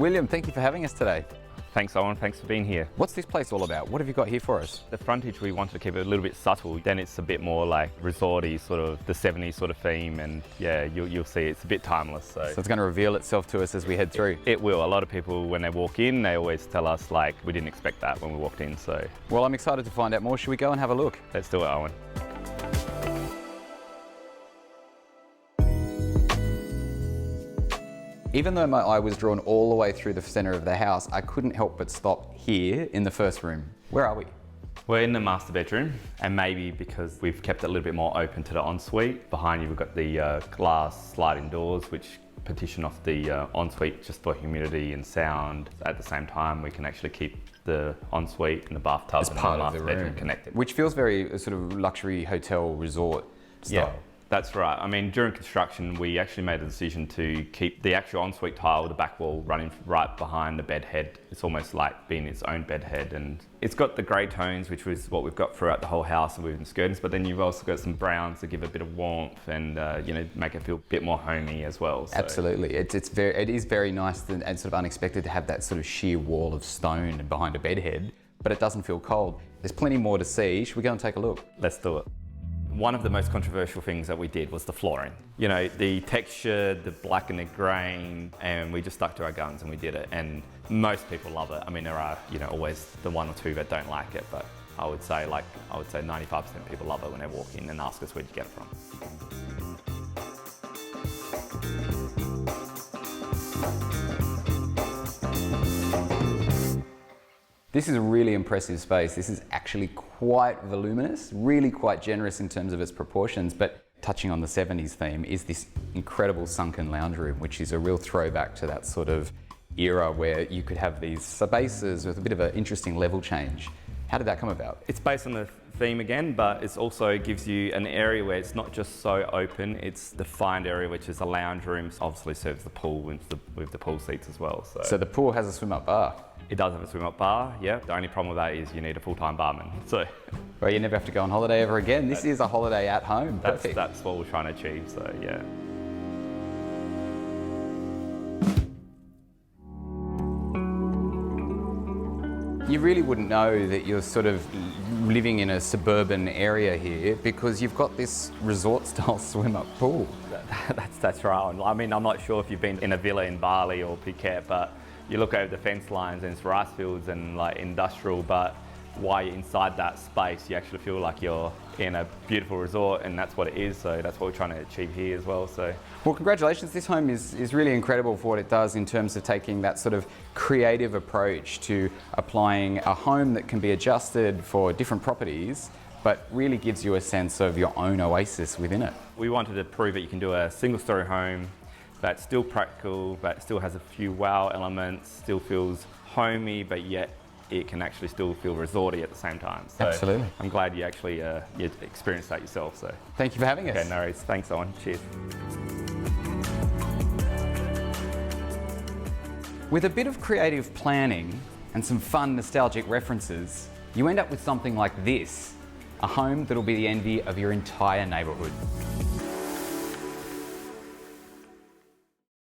William, thank you for having us today. Thanks, Owen. Thanks for being here. What's this place all about? What have you got here for us? The frontage, we wanted to keep it a little bit subtle. Then it's a bit more like resorty, sort of the 70s sort of theme. And yeah, you'll see it's a bit timeless. So it's going to reveal itself to us as we head through. It will. A lot of people, when they walk in, they always tell us like, we didn't expect that when we walked in. So, well, I'm excited to find out more. Should we go and have a look? Let's do it, Owen. Even though my eye was drawn all the way through the centre of the house, I couldn't help but stop here in the first room. Where are we? We're in the master bedroom, and maybe because we've kept it a little bit more open to the ensuite. Behind you, we've got the glass sliding doors, which partition off the ensuite just for humidity and sound. At the same time, we can actually keep the ensuite and the bathtub as and part the of master the bedroom room connected. Which feels very sort of luxury hotel resort style. Yeah. That's right. I mean, during construction, we actually made a decision to keep the actual ensuite tile, the back wall, running right behind the bed head. It's almost like being its own bed head, and it's got the grey tones, which was what we've got throughout the whole house and within skirtings, but then you've also got some browns to give a bit of warmth and make it feel a bit more homey as well. So. Absolutely. It is very nice and sort of unexpected to have that sort of sheer wall of stone behind a bed head, but it doesn't feel cold. There's plenty more to see. Should we go and take a look? Let's do it. One of the most controversial things that we did was the flooring. You know, the texture, the black and the grain, and we just stuck to our guns and we did it. And most people love it. I mean, there are, always the one or two that don't like it, but I would say 95% of people love it when they walk in and ask us where'd you get it from. This is a really impressive space. This is actually quite voluminous, really quite generous in terms of its proportions, but touching on the 70s theme is this incredible sunken lounge room, which is a real throwback to that sort of era where you could have these spaces with a bit of an interesting level change. How did that come about? It's based on the theme again, but it also gives you an area where it's not just so open, it's the defined area, which is a lounge room. Obviously serves the pool with the pool seats as well. So the pool has a swim-up bar? It does have a swim-up bar, yeah. The only problem with that is you need a full-time barman. So, well, you never have to go on holiday ever again. This is a holiday at home. Perfect. That's what we're trying to achieve, so yeah. You really wouldn't know that you're sort of living in a suburban area here because you've got this resort-style swim-up pool. That's right. I mean, I'm not sure if you've been in a villa in Bali or Phuket, but you look over the fence lines and it's rice fields and like industrial, but while you're inside that space, you actually feel like you're in a beautiful resort, and that's what it is. So that's what we're trying to achieve here as well. So, well, congratulations. This home is really incredible for what it does in terms of taking that sort of creative approach to applying a home that can be adjusted for different properties, but really gives you a sense of your own oasis within it. We wanted to prove that you can do a single-story home that's still practical, but still has a few wow elements, still feels homey, but yet it can actually still feel resorty at the same time. So absolutely. I'm glad you actually you experienced that yourself. So thank you for having us. Okay, no worries. Thanks, Owen. Cheers. With a bit of creative planning and some fun nostalgic references, you end up with something like this, a home that'll be the envy of your entire neighbourhood.